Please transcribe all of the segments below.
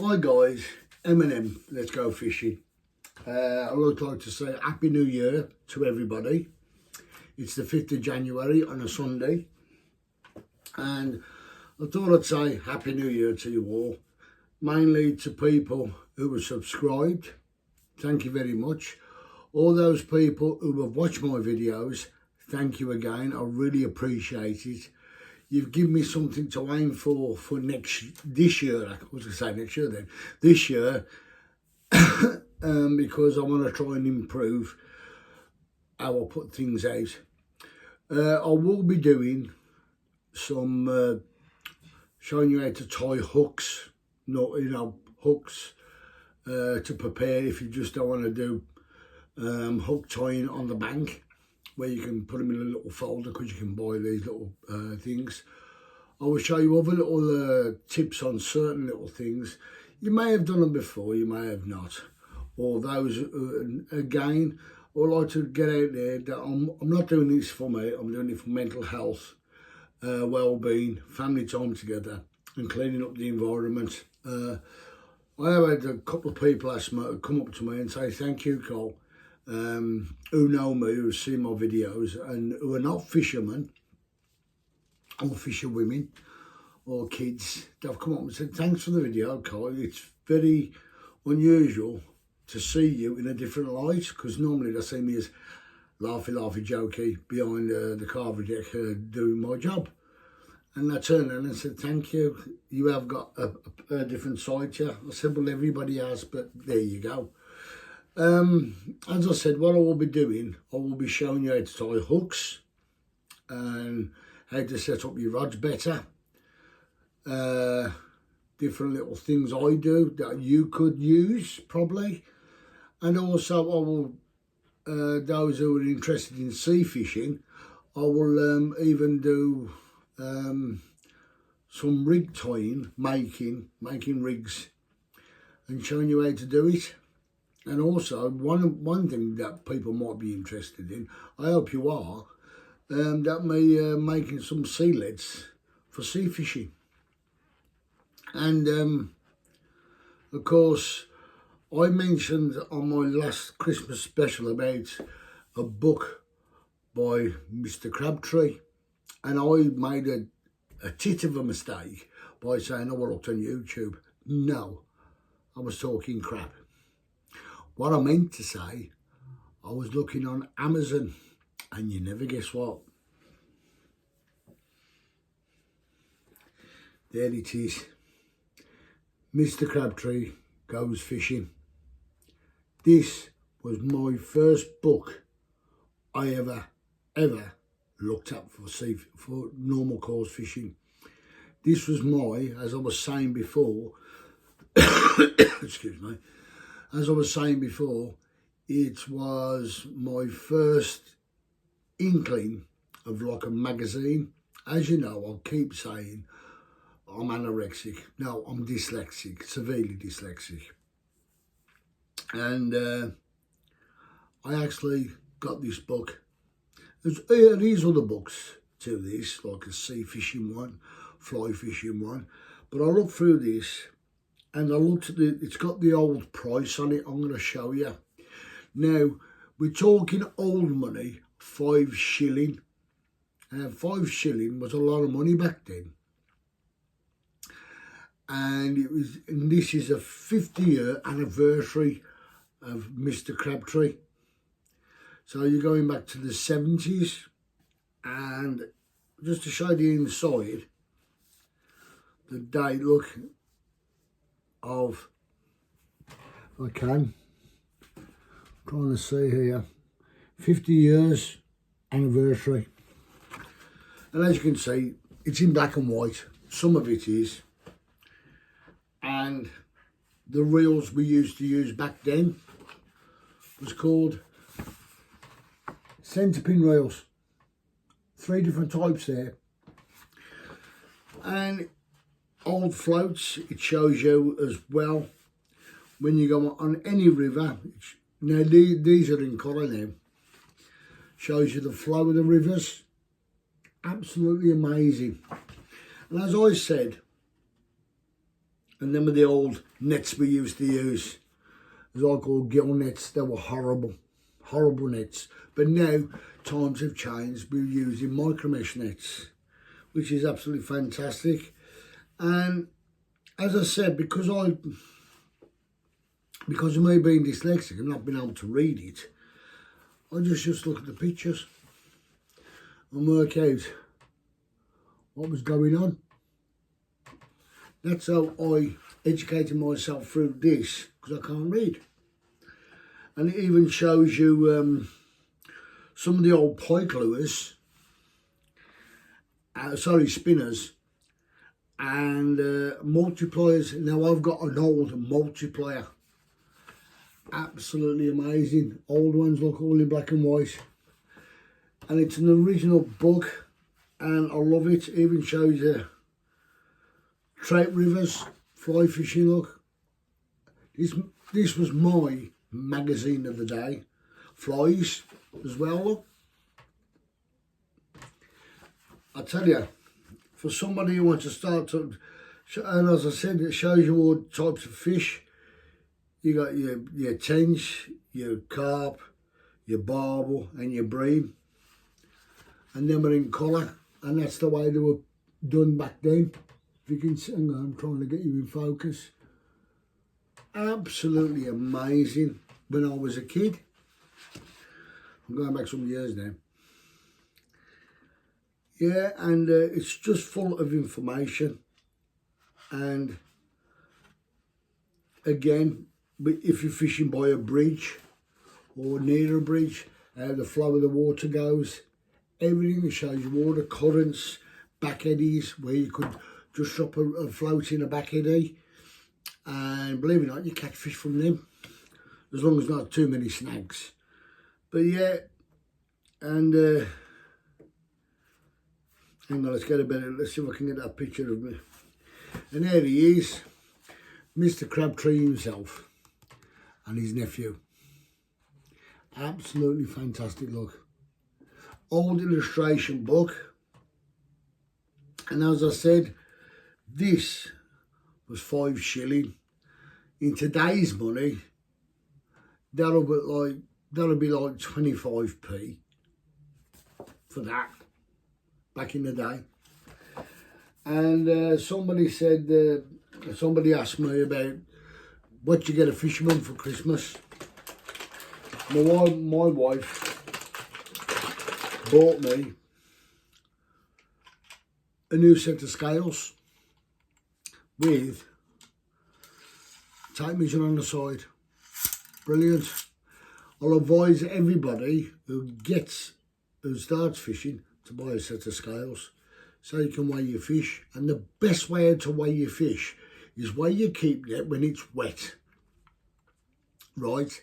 Hi guys, Eminem, let's go fishing. I would like to say Happy New Year to everybody. It's the 5th of January on a Sunday, and I thought I'd say Happy New Year to you all, mainly to people who are subscribed. Thank you very much. All those people who have watched my videos, thank you again. I really appreciate it. You've given me something to aim for this year. I was going to say next year then. This year, because I want to try and improve how I put things out. I will be doing some showing you how to tie hooks, hooks to prepare if you just don't want to do hook tying on the bank, where you can put them in a little folder because you can buy these little things. I will show you other little tips on certain little things. You may have done them before, you may have not. Or those, again, I would like to get out there that I'm not doing this for me, I'm doing it for mental health, well-being, family time together and cleaning up the environment. I have had a couple of people come up to me and say, thank you, Cole. Who know me, who see my videos and who are not fishermen or fisherwomen or kids. They've come up and said, thanks for the video, Cole. It's very unusual to see you in a different light, because normally they see me as laughy, jokey behind the carver deck doing my job. And I turned around and said, thank you. You have got a different side to you. I said, well, everybody has, but there you go. As I said, what I will be doing, I will be showing you how to tie hooks and how to set up your rods better. Different little things I do that you could use probably. And also I will, those who are interested in sea fishing, I will even do some rig tying, making rigs and showing you how to do it. And also, one thing that people might be interested in, I hope you are, that me making some sea leads for sea fishing. And of course, I mentioned on my last Christmas special about a book by Mr. Crabtree, and I made a tit of a mistake by saying, oh, I looked on YouTube. No, I was talking crap. What I meant to say, I was looking on Amazon, and you never guess what? There it is. Mr. Crabtree Goes Fishing. This was my first book I ever looked up for normal course fishing. This was as I was saying before, excuse me, as I was saying before, it was my first inkling of like a magazine. As you know, I'll keep saying I'm anorexic. No, I'm dyslexic, severely dyslexic. And I actually got this book. There's other books to this, like a sea fishing one, fly fishing one. But I looked through this, and I looked at it, it's got the old price on it. I'm going to show you. Now, we're talking old money, 5 shilling. 5 shilling was a lot of money back then. And this is a 50-year anniversary of Mr. Crabtree. So you're going back to the 70s. And just to show the inside, the date, look, of, I can, trying to see here, 50 years anniversary. And as you can see, it's in black and white. Some of it is. And the reels we used to use back then was called centerpin reels. 3 different types there. And old floats, it shows you as well when you go on any river. Now these are in colour now. Shows you the flow of the rivers. Absolutely amazing. And as I said, And them were the old nets we used to use. As I called gill nets, they were horrible. Horrible nets. But now, times have changed. We're using micro mesh nets, which is absolutely fantastic. And as I said, because of me being dyslexic and not being able to read it, I just look at the pictures and work out what was going on. That's how I educated myself through this, because I can't read. And it even shows you some of the old pike lures, spinners, and multipliers. Now I've got an old multiplier. Absolutely amazing. Old ones look all in black and white. And it's an original book, and I love it. It even shows you trout rivers, fly fishing, look. This was my magazine of the day. Flies as well, look. I tell you, for somebody who wants to start to, and as I said, it shows you all types of fish. You got your tench, your carp, your barbel and your bream. And them are in colour, and that's the way they were done back then. If you can see, hang on, I'm trying to get you in focus. Absolutely amazing. When I was a kid, I'm going back some years now. Yeah, and it's just full of information. And again, if you're fishing by a bridge or near a bridge, how the flow of the water goes, everything that shows you water currents, back eddies, where you could just drop a float in a back eddy, and believe it or not, you catch fish from them, as long as not too many snags. But yeah, and hang on, let's see if I can get that picture of me. And there he is, Mr. Crabtree himself and his nephew. Absolutely fantastic look. Old illustration book, and as I said, this was 5 shilling. In today's money, that'll be like 25p for that back in the day. And somebody asked me about what you get a fisherman for Christmas. My wife bought me a new set of scales with tape measure on the side. Brilliant. I'll advise everybody who starts fishing to buy a set of scales so you can weigh your fish. And the best way to weigh your fish is weigh your keep net when it's wet. Right?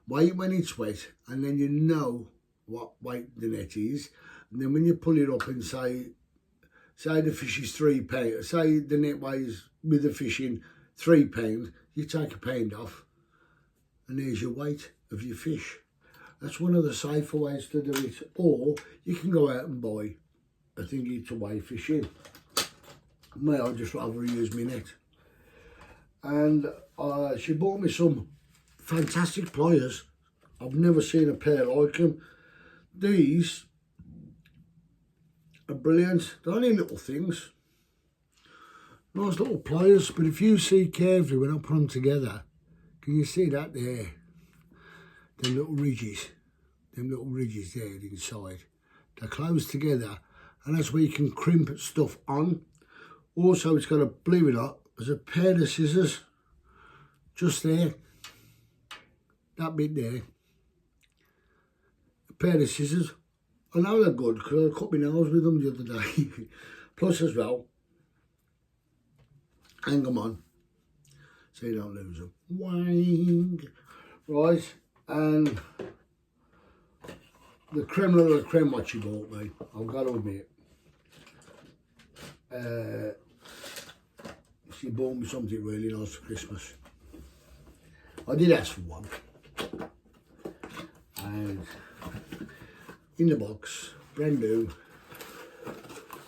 Weigh it when it's wet, and then you know what weight the net is. And then when you pull it up and say the fish is 3 pounds, say the net weighs with the fish in 3 pounds, you take a pound off, and there's your weight of your fish. That's one of the safer ways to do it. Or you can go out and buy a thingy to weigh fish in. I'd just rather use my net. And she bought me some fantastic pliers. I've never seen a pair like them. These are brilliant. They're only little things. Nice little pliers, but if you see carefully when I put them together, can you see that there? Them little ridges there inside. They're close together, and that's where you can crimp stuff on. Also, it's got a, believe it or not, there's a pair of scissors just there. That bit there. A pair of scissors. I know they're good because I cut my nails with them the other day. Plus as well, hang them on so you don't lose them. Wang. Right, and the creme of the creme what she bought me, I've got to admit. She bought me something really nice for Christmas. I did ask for one. And in the box, brand new,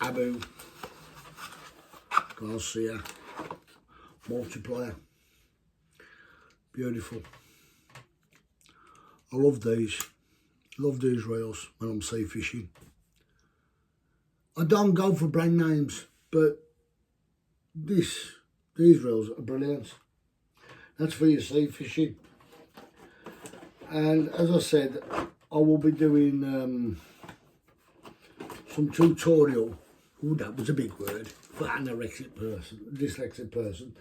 Abu Garcia multiplier. Beautiful. I love these reels when I'm sea fishing. I don't go for brand names, but these reels are brilliant. That's for your sea fishing. And as I said, I will be doing some tutorial. Oh, that was a big word for an dyslexic person.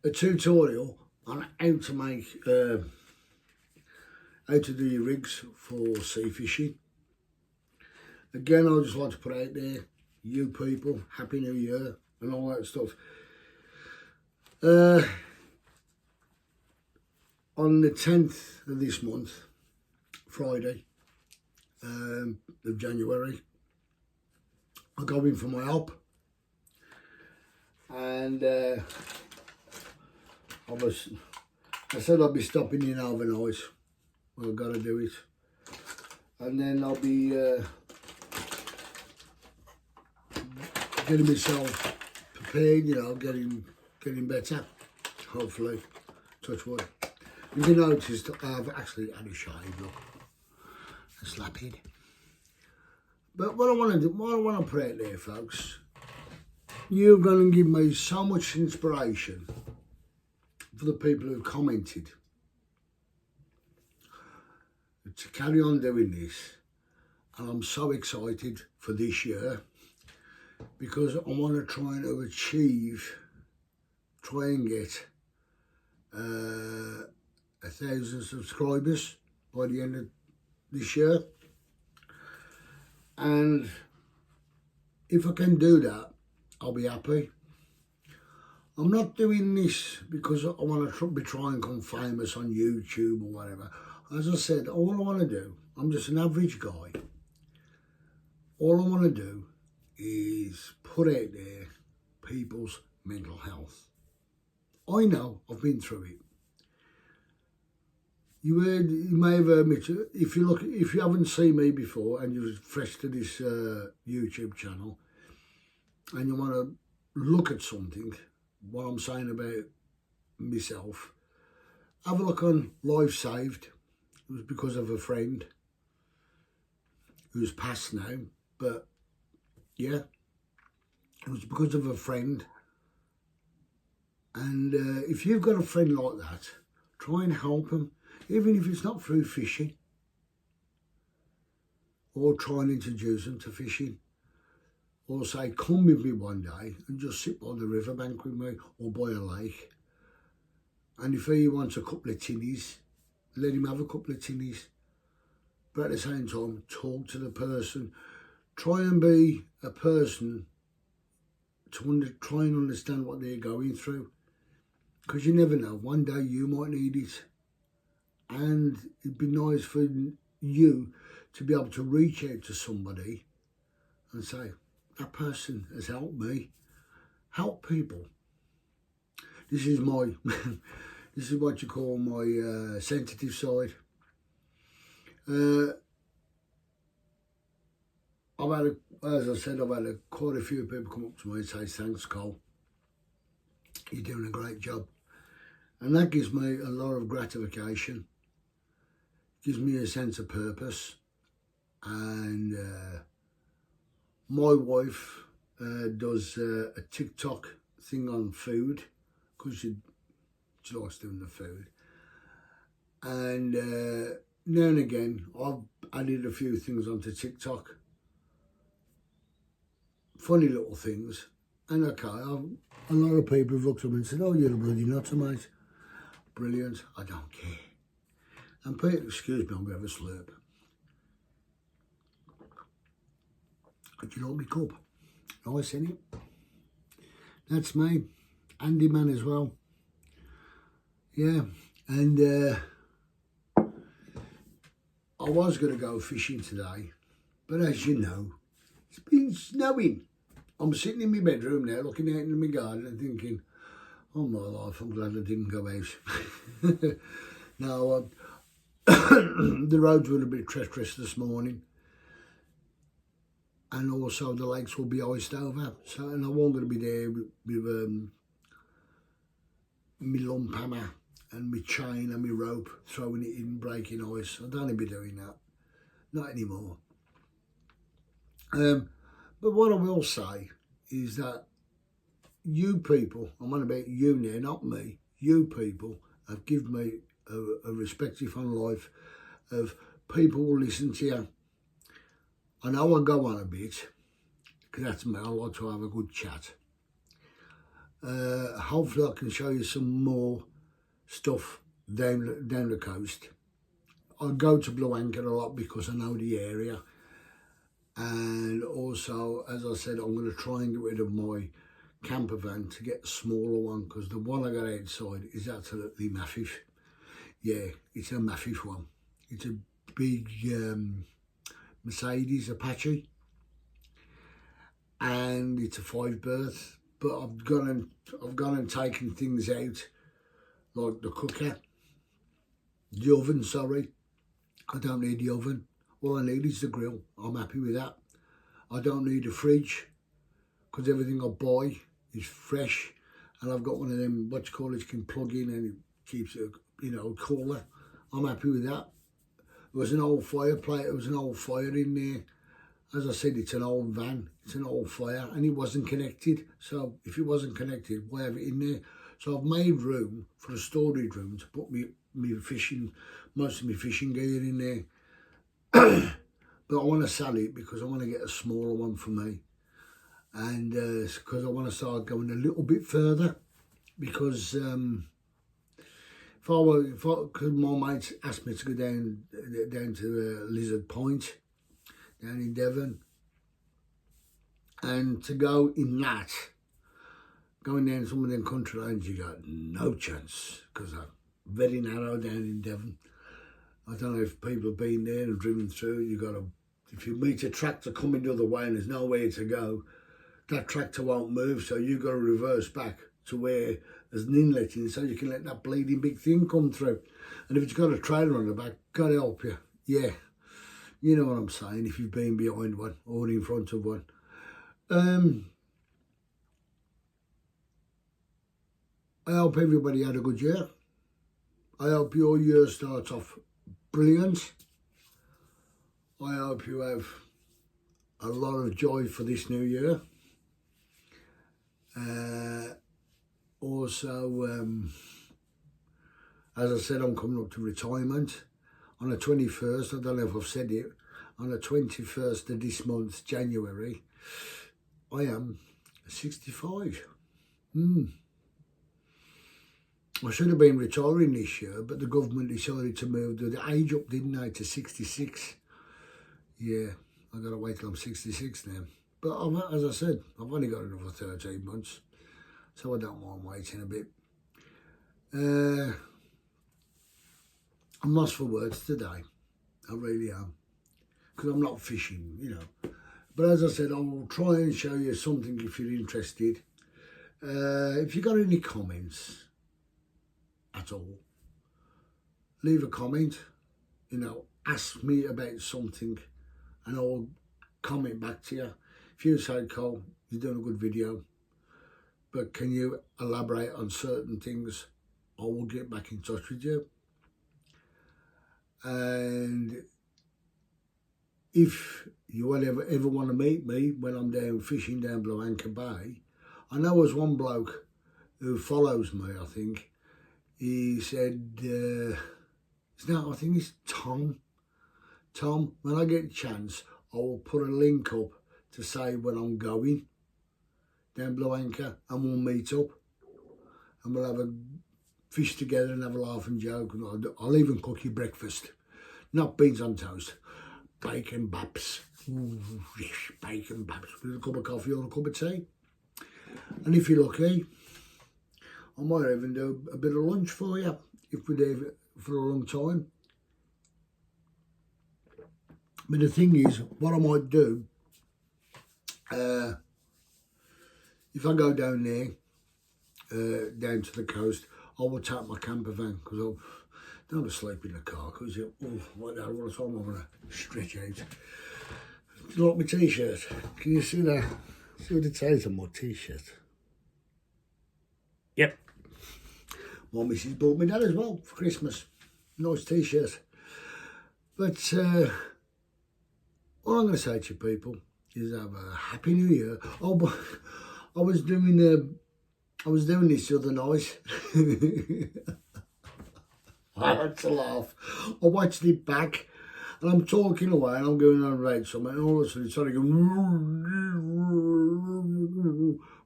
A tutorial on how to make, how to do your rigs for sea fishing. Again, I just like to put out there, you people, Happy New Year and all that stuff. On the 10th of this month, Friday, of January, I go in for my op, and I said I'll be stopping in overnight. Well, I've got to do it, and then I'll be getting myself prepared. You know, getting better. Hopefully, touch wood. If you noticed, I've actually had a shave. Look, a slap head. But what I want to put out there, folks, you're going to give me so much inspiration for the people who've commented to carry on doing this. And I'm so excited for this year because I want to try and get 1,000 subscribers by the end of this year. And if I can do that, I'll be happy. I'm not doing this because I want to try and become famous on YouTube or whatever. As I said, all I want to do, I'm just an average guy. All I want to do is put out there people's mental health. I know, I've been through it. You may have heard me. If you haven't seen me before and you're fresh to this YouTube channel, and you want to look at something, what I'm saying about myself, have a look on Life Saved. It was because of a friend who's passed now, but yeah, it was because of a friend. And if you've got a friend like that, try and help him. Even if it's not through fishing, or try and introduce them to fishing, or say, come with me one day and just sit by the riverbank with me or by a lake. And if he wants a couple of tinnies, let him have a couple of tinnies. But at the same time, talk to the person. Try and be a person to try and understand what they're going through. Because you never know, one day you might need it. And it'd be nice for you to be able to reach out to somebody and say, that person has helped me. Help people. This is my, this is what you call my sensitive side. As I said, I've had quite a few people come up to me and say, thanks, Cole. You're doing a great job. And that gives me a lot of gratification. Gives me a sense of purpose. And my wife does a TikTok thing on food, because she likes doing the food. And now and again, I've added a few things onto TikTok. Funny little things. And okay, a lot of people have looked at me and said, oh, you're a bloody nutter, mate. Brilliant. I don't care. And Pete, excuse me, I'm going to have a slurp. Could you like me cup? Nice, isn't it? That's me. Andy Man as well. Yeah. And I was going to go fishing today. But as you know, it's been snowing. I'm sitting in my bedroom now, looking out into my garden and thinking, oh my life, I'm glad I didn't go out. Now, the roads were a bit treacherous this morning, and also the lakes will be iced over. So, and I wasn't going to be there with my lump hammer and my chain and my rope, throwing it in, breaking ice. I don't want to be doing that. Not anymore. But what I will say is that you people, I'm on about you now, not me, you people have given me a respective on life of people will listen to you. I know I go on a bit, because that's me, I like to have a good chat. Hopefully I can show you some more stuff down the coast. I go to Blue Anchor a lot because I know the area, and also, as I said, I'm going to try and get rid of my camper van to get a smaller one, because the one I got outside is absolutely massive. Yeah, it's a massive one. It's a big Mercedes Apache, and it's a 5-berth. But I've gone and taken things out, like the cooker, the oven. Sorry, I don't need the oven. All I need is the grill. I'm happy with that. I don't need a fridge, because everything I buy is fresh, and I've got one of them, what you call it, you can plug in and it keeps it, cooler. I'm happy with that. There was an old fireplace, there was an old fire in there. As I said, it's an old van, it's an old fire, and it wasn't connected. So if it wasn't connected, why have it in there? So I've made room for a storage room to put most of my fishing gear in there. But I want to sell it because I want to get a smaller one for me. And because I want to start going a little bit further, because because my mates asked me to go down to Lizard Point, down in Devon, and to go in that, going down some of them country lanes, you got no chance, because they're very narrow down in Devon. I don't know if people have been there and driven through. If you meet a tractor coming the other way and there's nowhere to go, that tractor won't move, so you've got to reverse back to where there's an inlet in, so you can let that bleeding big thing come through. And if it's got a trailer on the back, God help you. Yeah, you know what I'm saying, if you've been behind one or in front of one. I hope everybody had a good year. I hope your year starts off brilliant. I hope you have a lot of joy for this new year. Also, as I said, I'm coming up to retirement on the 21st. I don't know if I've said it. On the 21st of this month, January, I am 65. I should have been retiring this year, but the government decided to move the age up, didn't they, to 66. Yeah, I've got to wait till I'm 66 now. But as I said, I've only got another 13 months, so I don't mind waiting a bit. I'm lost for words today. I really am. Because I'm not fishing, But as I said, I will try and show you something if you're interested. If you got any comments at all, leave a comment, ask me about something and I'll comment back to you. If you say, Cole, you're doing a good video, but can you elaborate on certain things, I will get back in touch with you. And if you ever want to meet me when I'm down fishing down Blue Anchor Bay, I know there's one bloke who follows me, I think. He said, I think it's Tom. Tom, when I get a chance, I will put a link up to say when I'm going down Blue Anchor, and we'll meet up and we'll have a fish together and have a laugh and joke. And I'll even cook you breakfast. Not beans on toast, bacon baps. Ooh, yes, bacon baps with a cup of coffee or a cup of tea. And if you're lucky, I might even do a bit of lunch for you if we're there for a long time. But the thing is, what I might do, if I go down there, down to the coast, I will take my camper van, because I don't want to sleep in the car, because all the time I'm going to stretch out. Like my t-shirt. Can you see that? See what it says on my t-shirt? Yep. My missus bought me that as well for Christmas. Nice t-shirt. But all I'm going to say to you people is have a happy new year. Oh, but I was doing this the other night. I had to laugh. I watched it back and I'm talking away and I'm going on red something and all of a sudden it started going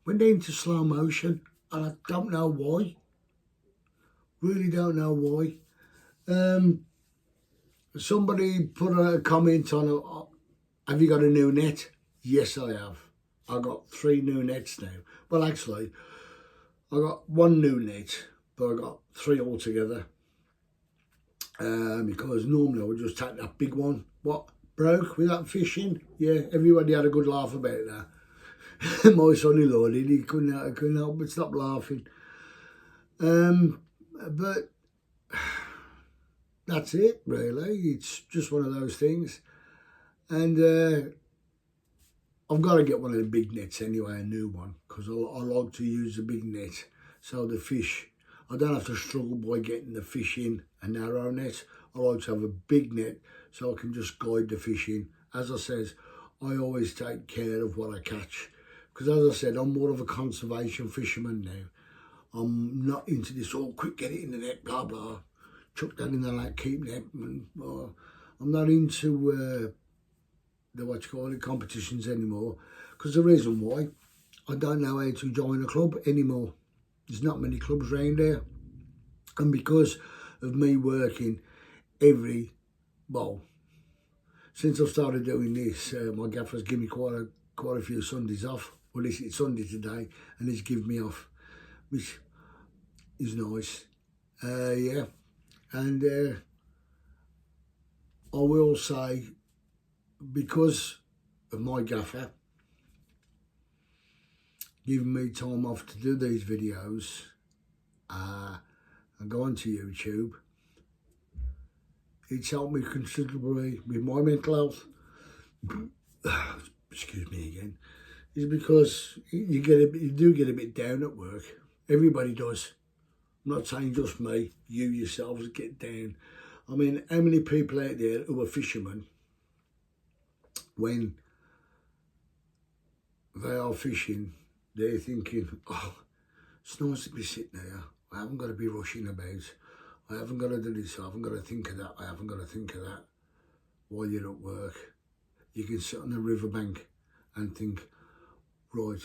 went into slow motion and I don't know why. Really don't know why. Somebody put a comment on have you got a new net? Yes, I have. I got 3 new nets now. Well, actually, I got 1 new net, but I got 3 altogether. Because normally I would just take that big one. What, broke without fishing? Yeah, everybody had a good laugh about that. My son-in-law did. He couldn't help but stop laughing. But that's it, really. It's just one of those things. And I've got to get one of the big nets anyway, a new one, because I like to use the big net. So the fish, I don't have to struggle by getting the fish in a narrow net. I like to have a big net so I can just guide the fish in. As I says, I always take care of what I catch. Because as I said, I'm more of a conservation fisherman now. I'm not into this, oh, quick, get it in the net, blah, blah. Chuck that in the lake, keep net. And, I'm not into the competitions anymore. Because the reason why, I don't know how to join a club anymore. There's not many clubs around there. And because of me working since I've started doing this, my gaffer's given me quite a few Sundays off. Well, it's Sunday today, and he's given me off, which is nice. Yeah, and I will say, because of my gaffer giving me time off to do these videos, and go onto YouTube, it's helped me considerably with my mental health. Excuse me again. Is because you do get a bit down at work. Everybody does. I'm not saying just me. You yourselves get down. I mean, how many people out there who are fishermen, when they are fishing, they're thinking, oh, it's nice to be sitting there. I haven't got to be rushing about. I haven't got to do this. I haven't got to think of that. I haven't got to think of that. While you're at work, you can sit on the riverbank and think, right,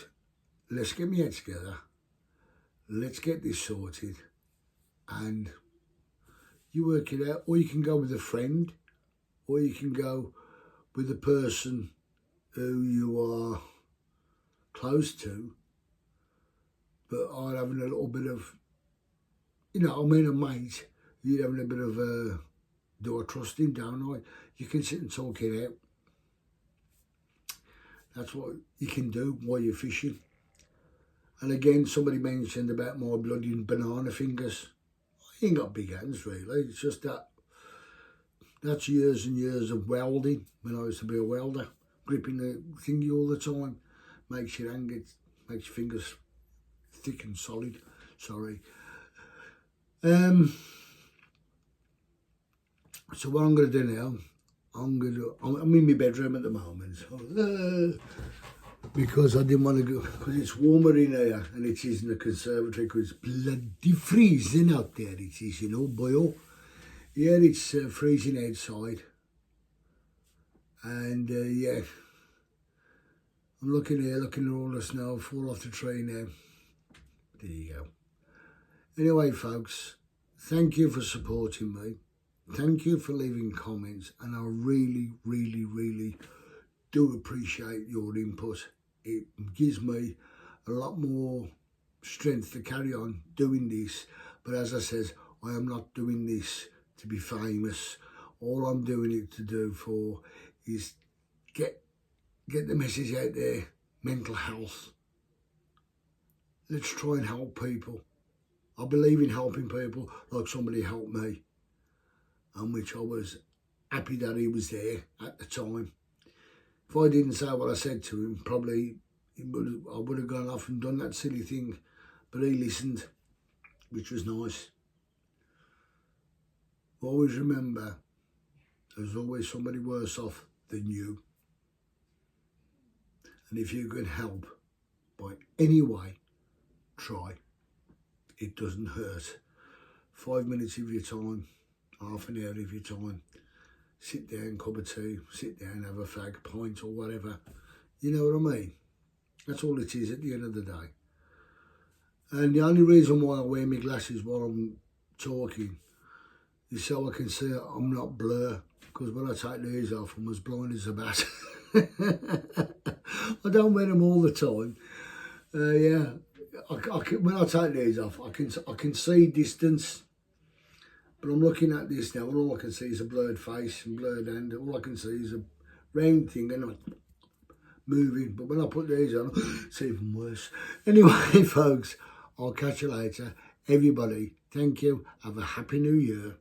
let's get my head together. Let's get this sorted. And you work it out. Or you can go with a friend. Or you can go with the person who you are close to, but are having a little bit of, a mate, you're having a bit of do I trust him, don't I? You can sit and talk it out. That's what you can do while you're fishing. And again, somebody mentioned about my bloody banana fingers. I ain't got big hands, really. It's just that's years and years of welding, when I used to be a welder, gripping the thingy all the time. Makes your hand makes your fingers thick and solid. Sorry. So what I'm going to do now, I'm in my bedroom at the moment, because I didn't want to go, because it's warmer in here, and it is in the conservatory, because it's bloody freezing out there, it is, boy. Yeah, it's freezing outside, and yeah, I'm looking at all the snow fall off the tree now. There you go. Anyway, folks, thank you for supporting me. Thank you for leaving comments, and I really, really, really do appreciate your input. It gives me a lot more strength to carry on doing this. But as I said, I am not doing this to be famous. All I'm doing it to do for is get the message out there. Mental health. Let's try and help people. I believe in helping people like somebody helped me, and which I was happy that he was there at the time. If I didn't say what I said to him, probably I would have gone off and done that silly thing, but he listened. which was nice. Always remember, there's always somebody worse off than you. And if you can help by any way, try. It doesn't hurt. 5 minutes of your time, half an hour of your time, sit down, cup of tea, sit down, have a fag, pint or whatever. You know what I mean? That's all it is at the end of the day. And the only reason why I wear my glasses while I'm talking is so I can see I'm not blur. Because when I take these off, I'm as blind as a bat. I don't wear them all the time. Yeah, when I take these off, I can see distance. But I'm looking at this now, and all I can see is a blurred face and blurred hand. All I can see is a round thing and I'm moving. But when I put these on, it's even worse. Anyway, folks, I'll catch you later. Everybody, thank you. Have a happy new year.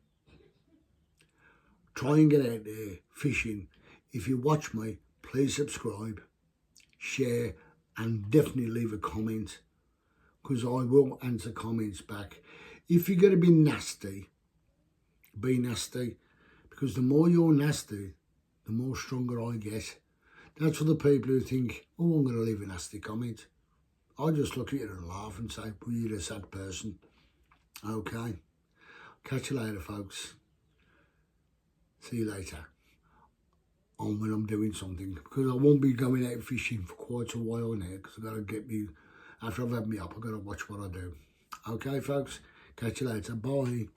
Try and get out there fishing. If you watch me, please subscribe, share, and definitely leave a comment, because I will answer comments back. If you're going to be nasty, because the more you're nasty, the more stronger I get. That's for the people who think, oh, I'm going to leave a nasty comment. I just look at it and laugh and say, well, you're a sad person. Okay. Catch you later, folks. See you later on when I'm doing something, because I won't be going out fishing for quite a while now, because I've got to get me, after I've had me up, I've got to watch what I do. Okay, folks, catch you later. Bye.